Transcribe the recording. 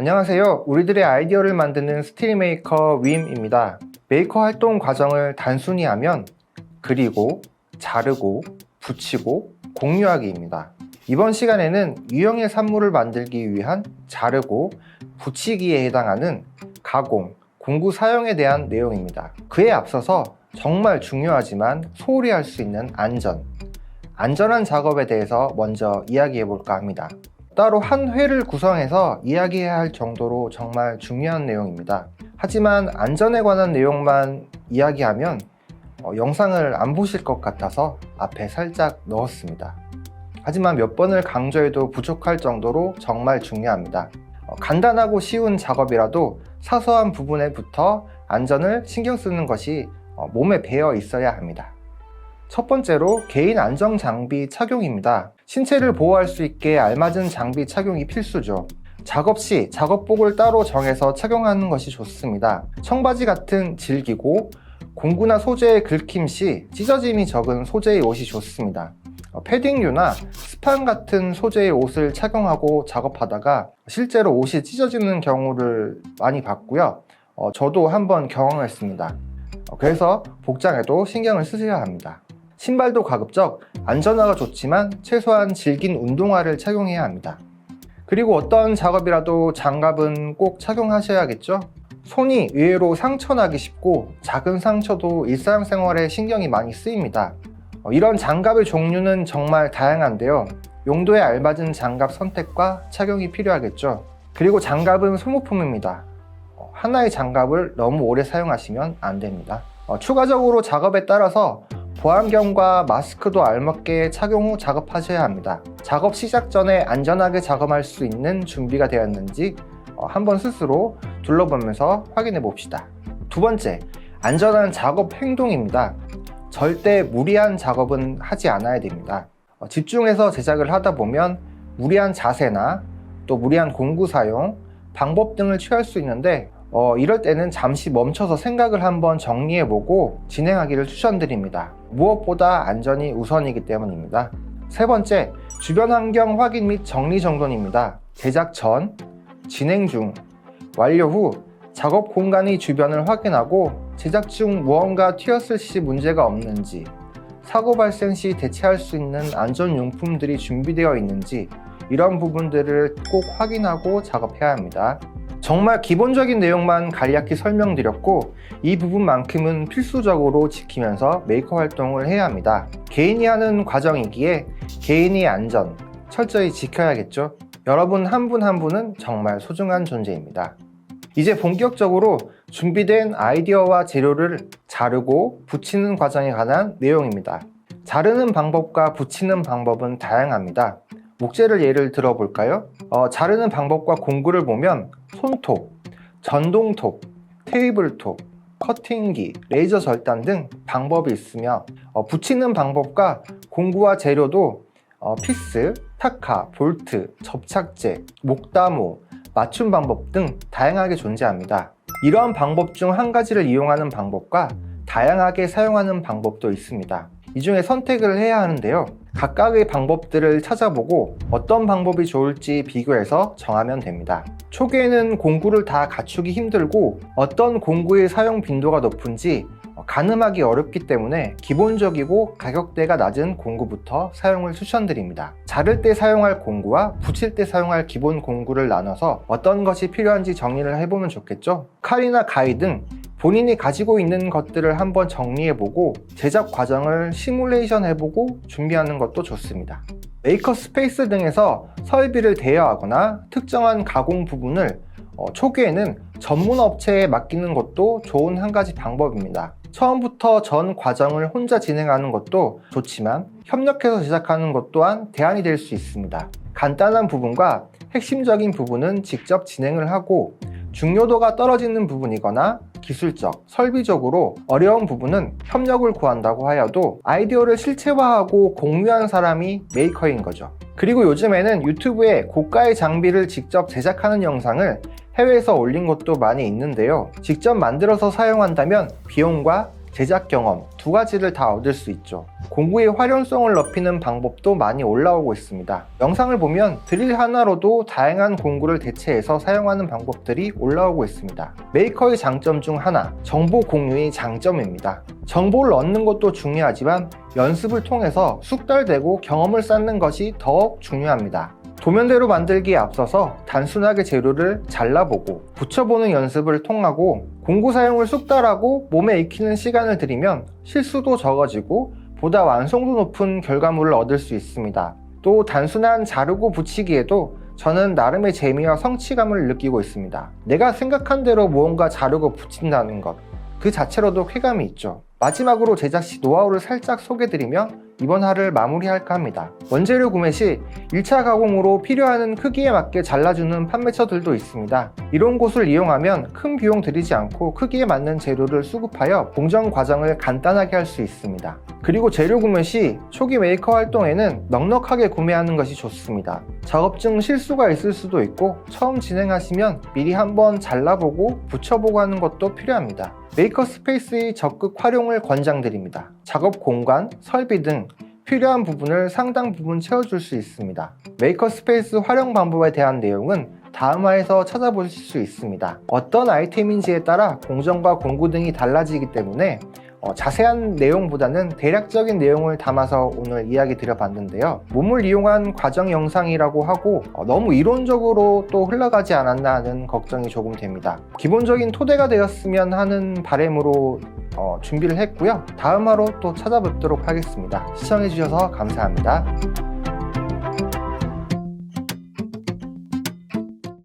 안녕하세요. 우리들의 아이디어를 만드는 스틸메이커 윈입니다. 메이커 활동 과정을 단순히 하면 그리고, 자르고, 붙이고, 공유하기입니다. 이번 시간에는 유형의 산물을 만들기 위한 자르고, 붙이기에 해당하는 가공, 공구 사용에 대한 내용입니다. 그에 앞서서 정말 중요하지만 소홀히 할 수 있는 안전한 작업에 대해서 먼저 이야기해 볼까 합니다. 따로 한 회를 구성해서 이야기해야 할 정도로 정말 중요한 내용입니다. 하지만 안전에 관한 내용만 이야기하면 영상을 안 보실 것 같아서 앞에 살짝 넣었습니다. 하지만 몇 번을 강조해도 부족할 정도로 정말 중요합니다. 간단하고 쉬운 작업이라도 사소한 부분에부터 안전을 신경 쓰는 것이 몸에 배어 있어야 합니다. 첫 번째로 개인 안정 장비 착용입니다. 신체를 보호할 수 있게 알맞은 장비 착용이 필수죠. 작업 시 작업복을 따로 정해서 착용하는 것이 좋습니다. 청바지 같은 질기고 공구나 소재의 긁힘 시 찢어짐이 적은 소재의 옷이 좋습니다. 패딩류나 스판 같은 소재의 옷을 착용하고 작업하다가 실제로 옷이 찢어지는 경우를 많이 봤고요. 저도 한번 경험했습니다. 그래서 복장에도 신경을 쓰셔야 합니다. 신발도 가급적 안전화가 좋지만 최소한 질긴 운동화를 착용해야 합니다. 그리고 어떤 작업이라도 장갑은 꼭 착용하셔야겠죠? 손이 의외로 상처나기 쉽고 작은 상처도 일상생활에 신경이 많이 쓰입니다. 이런 장갑의 종류는 정말 다양한데요. 용도에 알맞은 장갑 선택과 착용이 필요하겠죠. 그리고 장갑은 소모품입니다. 하나의 장갑을 너무 오래 사용하시면 안 됩니다. 추가적으로 작업에 따라서 보안경과 마스크도 알맞게 착용 후 작업하셔야 합니다. 작업 시작 전에 안전하게 작업할 수 있는 준비가 되었는지 한번 스스로 둘러보면서 확인해 봅시다. 두 번째, 안전한 작업 행동입니다. 절대 무리한 작업은 하지 않아야 됩니다. 집중해서 제작을 하다 보면 무리한 자세나 또 무리한 공구 사용, 방법 등을 취할 수 있는데 이럴 때는 잠시 멈춰서 생각을 한번 정리해보고 진행하기를 추천드립니다. 무엇보다 안전이 우선이기 때문입니다. 세 번째, 주변 환경 확인 및 정리정돈입니다. 제작 전, 진행 중, 완료 후 작업 공간의 주변을 확인하고 제작 중 무언가 튀었을 시 문제가 없는지, 사고 발생 시 대체할 수 있는 안전용품들이 준비되어 있는지 이런 부분들을 꼭 확인하고 작업해야 합니다. 정말 기본적인 내용만 간략히 설명드렸고 이 부분만큼은 필수적으로 지키면서 메이커 활동을 해야 합니다. 개인이 하는 과정이기에 개인의 안전 철저히 지켜야겠죠. 여러분 한 분 한 분은 정말 소중한 존재입니다. 이제 본격적으로 준비된 아이디어와 재료를 자르고 붙이는 과정에 관한 내용입니다. 자르는 방법과 붙이는 방법은 다양합니다. 목재를 예를 들어볼까요? 자르는 방법과 공구를 보면 손톱, 전동톱, 테이블톱, 커팅기, 레이저 절단 등 방법이 있으며 붙이는 방법과 공구와 재료도 피스, 타카, 볼트, 접착제, 목다모, 맞춤 방법 등 다양하게 존재합니다. 이러한 방법 중 한 가지를 이용하는 방법과 다양하게 사용하는 방법도 있습니다. 이 중에 선택을 해야 하는데요. 각각의 방법들을 찾아보고 어떤 방법이 좋을지 비교해서 정하면 됩니다. 초기에는 공구를 다 갖추기 힘들고 어떤 공구의 사용 빈도가 높은지 가늠하기 어렵기 때문에 기본적이고 가격대가 낮은 공구부터 사용을 추천드립니다. 자를 때 사용할 공구와 붙일 때 사용할 기본 공구를 나눠서 어떤 것이 필요한지 정리를 해보면 좋겠죠? 칼이나 가위 등 본인이 가지고 있는 것들을 한번 정리해보고 제작 과정을 시뮬레이션 해보고 준비하는 것도 좋습니다. 메이커 스페이스 등에서 설비를 대여하거나 특정한 가공 부분을 초기에는 전문 업체에 맡기는 것도 좋은 한 가지 방법입니다. 처음부터 전 과정을 혼자 진행하는 것도 좋지만 협력해서 제작하는 것 또한 대안이 될 수 있습니다. 간단한 부분과 핵심적인 부분은 직접 진행을 하고 중요도가 떨어지는 부분이거나 기술적, 설비적으로 어려운 부분은 협력을 구한다고 하여도 아이디어를 실체화하고 공유한 사람이 메이커인 거죠. 그리고 요즘에는 유튜브에 고가의 장비를 직접 제작하는 영상을 해외에서 올린 것도 많이 있는데요. 직접 만들어서 사용한다면 비용과 제작 경험 두 가지를 다 얻을 수 있죠. 공구의 활용성을 높이는 방법도 많이 올라오고 있습니다. 영상을 보면 드릴 하나로도 다양한 공구를 대체해서 사용하는 방법들이 올라오고 있습니다. 메이커의 장점 중 하나, 정보 공유의 장점입니다. 정보를 얻는 것도 중요하지만 연습을 통해서 숙달되고 경험을 쌓는 것이 더욱 중요합니다. 도면대로 만들기에 앞서서 단순하게 재료를 잘라보고 붙여보는 연습을 통하고 공구 사용을 숙달하고 몸에 익히는 시간을 들이면 실수도 적어지고 보다 완성도 높은 결과물을 얻을 수 있습니다. 또 단순한 자르고 붙이기에도 저는 나름의 재미와 성취감을 느끼고 있습니다. 내가 생각한 대로 무언가 자르고 붙인다는 것, 그 자체로도 쾌감이 있죠. 마지막으로 제작 시 노하우를 살짝 소개드리며 이번 화를 마무리할까 합니다. 원재료 구매 시 1차 가공으로 필요한 크기에 맞게 잘라주는 판매처들도 있습니다. 이런 곳을 이용하면 큰 비용 들이지 않고 크기에 맞는 재료를 수급하여 공정 과정을 간단하게 할 수 있습니다. 그리고 재료 구매 시 초기 메이커 활동에는 넉넉하게 구매하는 것이 좋습니다. 작업 중 실수가 있을 수도 있고 처음 진행하시면 미리 한번 잘라보고 붙여보고 하는 것도 필요합니다. 메이커 스페이스의 적극 활용을 권장드립니다. 작업 공간, 설비 등 필요한 부분을 상당 부분 채워줄 수 있습니다. 메이커 스페이스 활용 방법에 대한 내용은 다음 화에서 찾아보실 수 있습니다. 어떤 아이템인지에 따라 공정과 공구 등이 달라지기 때문에 자세한 내용보다는 대략적인 내용을 담아서 오늘 이야기 드려봤는데요. 몸을 이용한 과정 영상이라고 하고 너무 이론적으로 또 흘러가지 않았나 하는 걱정이 조금 됩니다. 기본적인 토대가 되었으면 하는 바람으로 준비를 했고요. 다음 화로 또 찾아뵙도록 하겠습니다. 시청해주셔서 감사합니다.